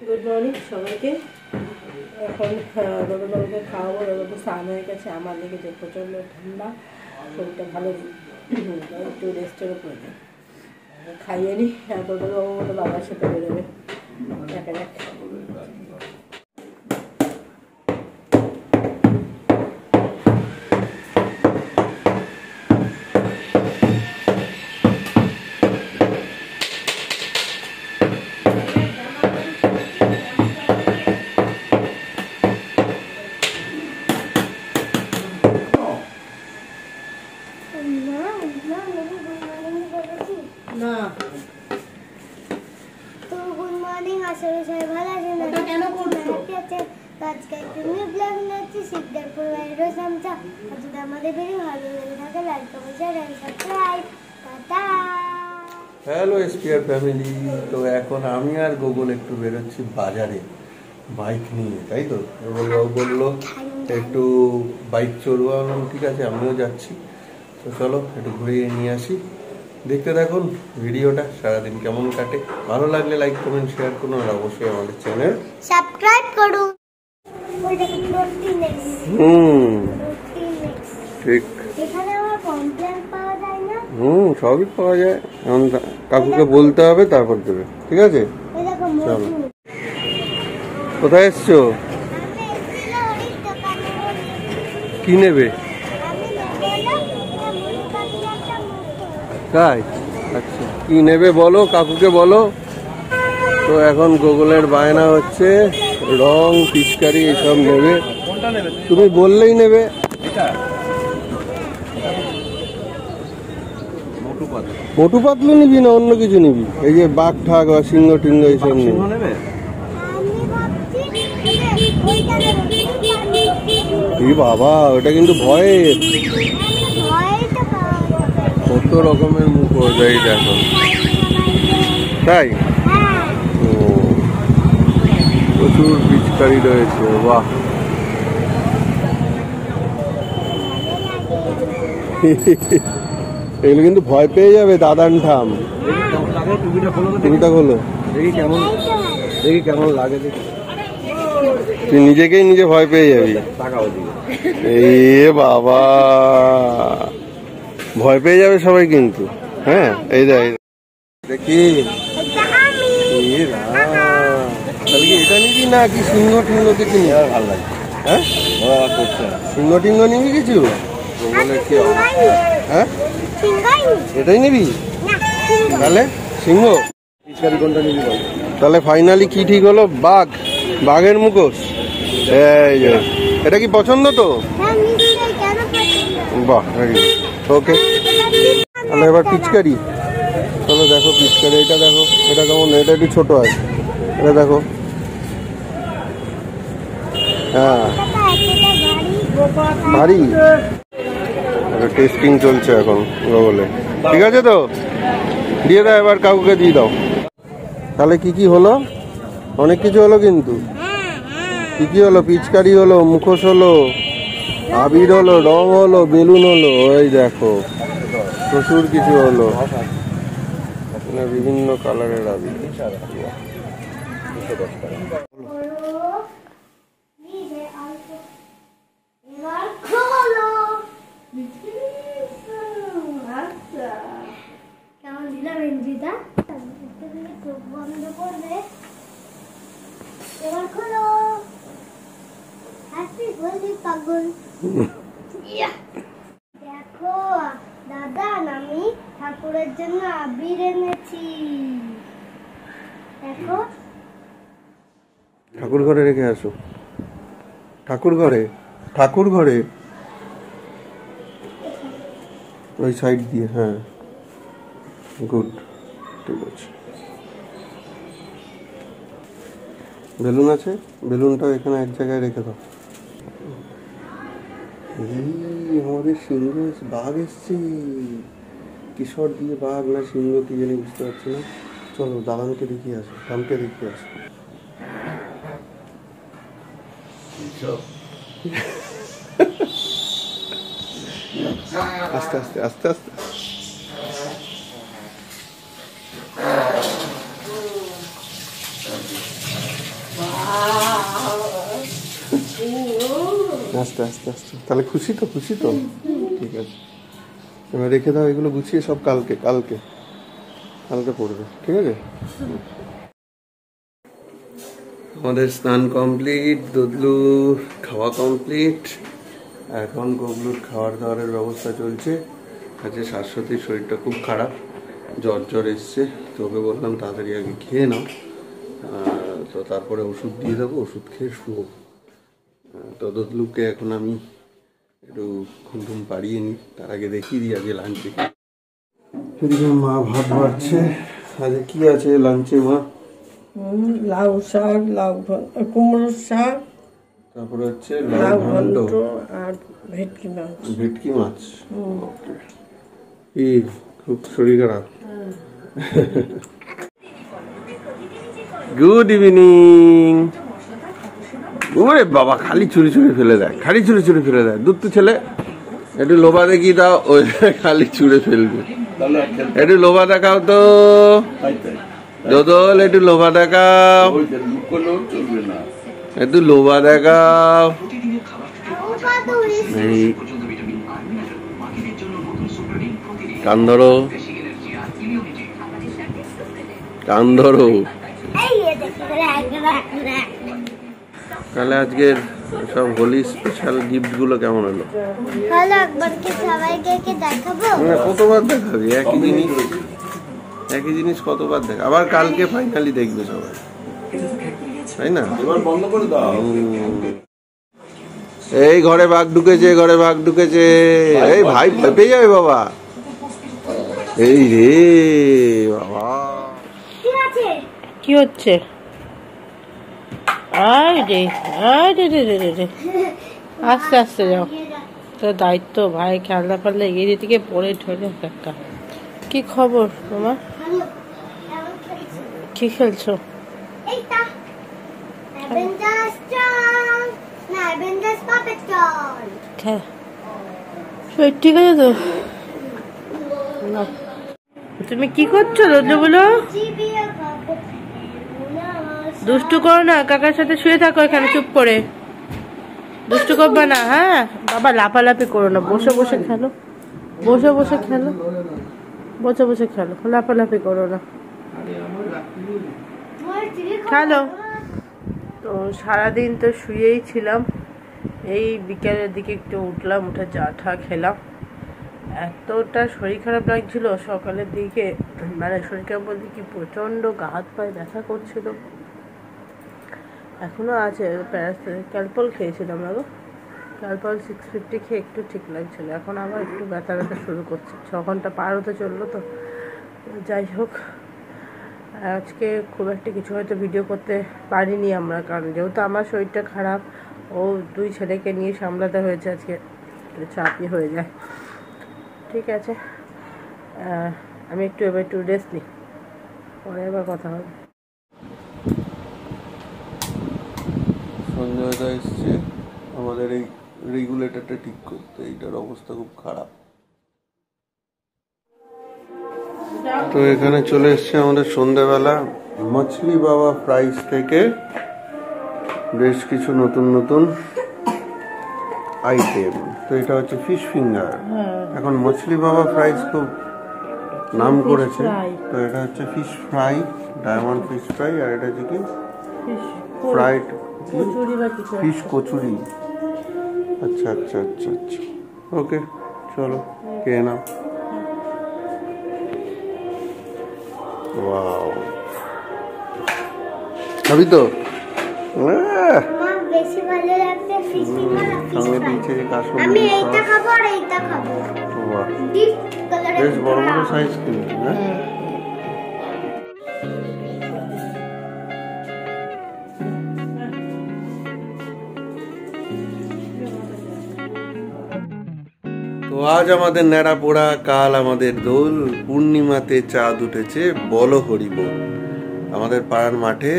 Good morning সবাইকে। এখন রবিবাবুকে খাওয়াবো। রবিবাবু স্নান হয়ে গেছে, আমার দিকে যে প্রচণ্ড ঠান্ডা, শরীরটা ভালো একটু রেস্টেরও প্রয়োজন। খাইয়ে নিই, রবিবাবু মতো বাবার সাথে বেরোবে দেখা যাক। না তো গুড মর্নিং, আশা করি সবাই ভালো আছেন। এটা কেন করছো? আজকে একটা নিউ ব্লগ নিচ্ছি সিকদারপুর বাইরের সামচা। যদি আমাদের ভিডিও ভালো লেগে থাকে like comment share and subscribe. Tata. Hello SPR family. তো এখন আমি আর গোগল একটু বেরোচ্ছি বাজারে বাইক নিয়ে, তাই তো? গোগলবাবু বললো একটু বাইক চড়বো, ঠিক আছে আমিও যাচ্ছি। তো চলো একটু ঘুরিয়ে নিয়ে আসি। দেখতে থাকুন ভিডিওটা, সারাদিন কেমন কাটে। ভালো লাগলে লাইক কমেন্ট শেয়ার করুন, আর অবশ্যই আমাদের চ্যানেল সাবস্ক্রাইব করুন। ঠিক এখানে আমার কমপ্লেন পাওয়া যায় না? সবই পাওয়া যায়। এখন কাকুকে বলতে হবে, তারপর দেবে, ঠিক আছে? এই দেখো চলো। কোথায় এসছো? কি নেবে? তাই? আচ্ছা, কি নেবে বলো, কাকুকে বলো। তো এখন গোগলের বায়না হচ্ছে রং, পিচকারি এসব নেবে। তুমি বললেই নেবে। মোটু পাতলু নিবি না অন্য কিছু নিবি? এই যে বাঘ ঠাক বা সিংহ টিংহ এইসব নেবে। বাবা, ওটা কিন্তু ভয়ের। কত রকমের মুখোশ এই দেখো। তাই? ও, প্রচুর পিচকারি রয়েছে। বাহ, এগুলো কিন্তু ভয় পেয়ে যাবে দাদান ঠাম। টুপিটা খোলো, দেখি কেমন লাগে। তুই নিজেকেই নিজে ভয় পেয়ে যাবি। এ বাবা, ভয় পেয়ে যাবে সবাই কিন্তু। হ্যাঁ, এই দেখ দেখি। এটা নিবি না কি সিংহ টিংহ কিছু নিবি? ভালো লাগে। হ্যাঁ, সিংহ টিংহ নিবি কিছু? বলে কি? হ্যাঁ, এটাই নিবি? তাহলে সিংহ কোনটা নিবি? তাহলে ফাইনালি কি ঠিক হলো? বাঘের মুখোশ। এই যে, এটা কি পছন্দ তো? বাহ, ওকে। তাহলে এবার পিচকারি। চলো দেখো পিচকারি, এটা দেখো, এটা কেমন? এটা একটু ছোট আছে, এটা দেখো। হ্যাঁ, ভারী। টেস্টিং চলছে এখন গোগলে। ঠিক আছে তো, দিয়ে দাও এবার, কাকুকে দিয়ে দাও। তাহলে কি কি হলো? অনেক কিছু হলো কিন্তু। কি কি হলো? পিচকারি হলো, মুখোশ হলো, আবির হলো, রং হলো, বেলুন হলো। ওই দেখো প্রচুর কিছু হলো, বিভিন্ন কালারের আবির। কেমন দিলাম এন্ট্রিটা? বন্ধ করবে এবার। খোলো। হ্যাপি হোলি পাগল। দেখো দাদা, আমি ঠাকুরের জন্য আবির এনেছি। দেখো। ঠাকুর ঘরে রেখে আসো। ঠাকুর ঘরে ওই সাইড দিয়ে। হ্যাঁ, গুড, ঠিক আছে। বেলুন আছে, বেলুনটাও এখানে এক জায়গায় রেখে দাও। আমাদের সিংহ, বাঘ এসছে। কিশোর দিয়ে বাঘ না সিংহ কি জানি বুঝতে পারছি না। চলো দালানকে দেখিয়ে আসো, ধামকে দেখিয়ে আসো। আস্তে আস্তে আস্তে আস্তে। আস্তে আস্তে আস্তে। তাহলে খুশি তো? খুশি তো? ঠিক আছে, এবার রেখে দাও এগুলো গুছিয়ে সব, কালকে কালকে কালকে পড়বে, ঠিক আছে? আমাদের স্নান কমপ্লিট, দুধলু খাওয়া কমপ্লিট, এখন গবলুর খাওয়ার দাওয়ারের ব্যবস্থা চলছে। আজকে শাশ্বতীর শরীরটা খুব খারাপ, জ্বর জ্বর এসছে, তো ওকে বললাম তাড়াতাড়ি আগে খেয়ে নাও, তো তারপরে ওষুধ দিয়ে দেবো, ওষুধ খেয়ে শুবো। তো দুধলুকে এখন আমি একটু ঘুম পাড়িয়ে নিই, তার আগে দেখিয়ে দিই আগে লাঞ্চে। এদিকে মা ভাত বাড়ছে, আজকে কি আছে লাঞ্চে মা? লাউ শাক, কুমড়োর শাক, তারপরে হচ্ছে লাউ ঘন্ট আর ভেটকি মাছ। ভেটকি মাছ। কি খুব শরীর খারাপ? Good evening. ওরে বাবা, খালি চুরি চুরি ফেলে দেয়, খালি চুরি চুরি ফেলে দেয়। দুধ তো ছেলে, একটু লোভা দেখি দাও, ওই খালি ছুঁড়ে ফেলবে। একটু লোভা দেখাও তো দোদল, একটু লোভা দেখাও, একটু লোভা দেখাও। এই কান ধরো, কান ধরো। তাহলে আজকের সব হোলি স্পেশাল গিফট গুলো কেমন হলো? কতবার দেখাবি একই জিনিস? একই জিনিস কতবার দেখ? আবার কালকে ফাইনালি দেখবে সবাই, তাই না? এই ঘরে বাঘ ঢুকেছে, ঘরে বাঘ ঢুকেছে। এই ভাই পেয়ে যাবে বাবা। এই রে বাবা, কি হচ্ছে? আস্তে আস্তে যাও, তোর দায়িত্ব ভাই। খেলনা ফেললে এগিয়ে থেকে পড়ে ঢলে একটা। কি খবর তোমার? কি খেলছো? ঠিক আছে তো? তুমি কি করছো রোদ্র বলো? দুষ্টু করো না, কাকার সাথে শুয়ে থাকো এখানে চুপ করে, দুষ্টু করবে না। হ্যাঁ বাবা, লাফালাফি করো না, বসে বসে খেলো, বসে বসে খেলো, বসে বসে খেলো, লাফালাফি করো না, খেলো। তো সারাদিন তো শুয়েই ছিলাম, এই বিকেলের দিকে একটু উঠলাম, উঠে চা টা খেলাম। এতটা শরীর খারাপ লাগছিল সকালের দিকে, মানে শরীর খারাপ বলতে কি প্রচণ্ড গা হাত পায়ে ব্যথা করছিল, এখনো আছে। ক্যালপল খেয়েছিলাম না গো, ক্যালপল 650 খেয়ে একটু ঠিক লাগছিল, এখন আবার একটু ব্যথা ব্যথা শুরু করছে। 6 ঘন্টা পার হতে চললো তো। যাই হোক, আজকে খুব একটা কিছু হয়তো ভিডিও করতে পারিনি আমরা, কারণ যেহেতু আমার শরীরটা খারাপ, ও 2 ছেলেকে নিয়ে সামলাতে হয়েছে, আজকে চাপই হয়ে যায়। ঠিক আছে, আমি এবার একটু রেস্ট নিই, পরে আবার কথা হবে। সঞ্জয়দা এসছে আমাদের এই রেগুলেটরটা ঠিক করতে, এইটার অবস্থা খুব খারাপ। তো এখানে চলে এসছে আমাদের সন্ধ্যাবেলা মাছলি বাবা ফ্রাইস থেকে বেশ কিছু নতুন নতুন আইটেম। তো এটা হচ্ছে ফিশ ফিঙ্গার, এখন মাছলি বাবা ফ্রাইস খুব নাম করেছে। তো এটা হচ্ছে fish fry, diamond fish fry, আর এটা হচ্ছে কি ফ্রাইড ফিশ কচুরি। আচ্ছা আচ্ছা আচ্ছা আচ্ছা, ওকে চলো খেয়ে নাও। ওয়াও, খাবি তো? বেশি ভালো লাগছে ফিশ ফিঙ্গার আর ফিশ সঙ্গে ফ্রাই। দিয়েছে কাসুন্দি আমি সস। এইটা খাবো আর এইটা খাবো। বাহ, ডিপ কালারের বেশ বড় বড় সাইজ কিন্তু। হ্যাঁ, তো আজ আমাদের ন্যাড়া পোড়া, কাল আমাদের দোল, পূর্ণিমাতে চাঁদ উঠেছে, বলো হরি বল। আমাদের পাড়ার মাঠে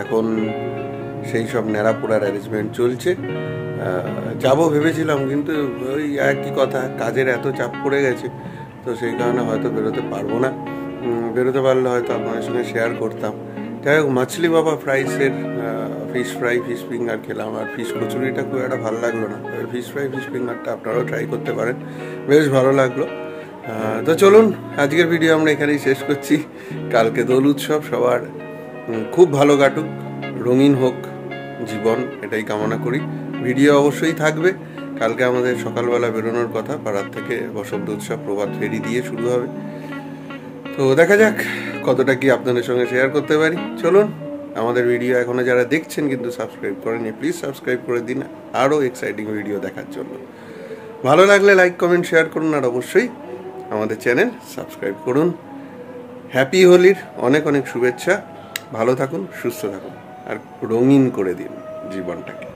এখন সেই সব ন্যাড়া পোড়ার অ্যারেঞ্জমেন্ট চলছে। যাবো ভেবেছিলাম, কিন্তু ওই একই কথা, কাজের এত চাপ পড়ে গেছে, তো সেই কারণে হয়তো বেরোতে পারবো না। বেরোতে পারলে হয়তো আপনাদের সঙ্গে শেয়ার করতাম। যাই হোক, মাছলি বাবা ফ্রাইসের ফিশ ফ্রাই ফিশ ফিঙ্গার খেলাম, আর ফিশ কচুরিটা খুব একটা ভালো লাগলো না। ফিশ ফ্রাই ফিশ ফিঙ্গারটা আপনারাও ট্রাই করতে পারেন, বেশ ভালো লাগলো। তো চলুন আজকের ভিডিও আমরা এখানেই শেষ করছি। কালকে দোল উৎসব, সবার খুব ভালো কাটুক, রঙিন হোক জীবন, এটাই কামনা করি। ভিডিও অবশ্যই থাকবে। কালকে আমাদের সকালবেলা বেরোনোর কথা, পাড়ার থেকে বসন্ত উৎসব প্রভাত ফেরি দিয়ে শুরু হবে। তো দেখা যাক কতটা কি আপনাদের সঙ্গে শেয়ার করতে পারি। চলুন, আমাদের ভিডিও এখনো যারা দেখছেন কিন্তু সাবস্ক্রাইব করেনি, প্লিজ সাবস্ক্রাইব করে দিন আরও এক্সাইটিং ভিডিও দেখার জন্য। ভালো লাগলে লাইক কমেন্ট শেয়ার করুন, আর অবশ্যই আমাদের চ্যানেল সাবস্ক্রাইব করুন। হ্যাপি হোলির অনেক অনেক শুভেচ্ছা। ভালো থাকুন, সুস্থ থাকুন, আর রঙিন করে দিন জীবনটাকে।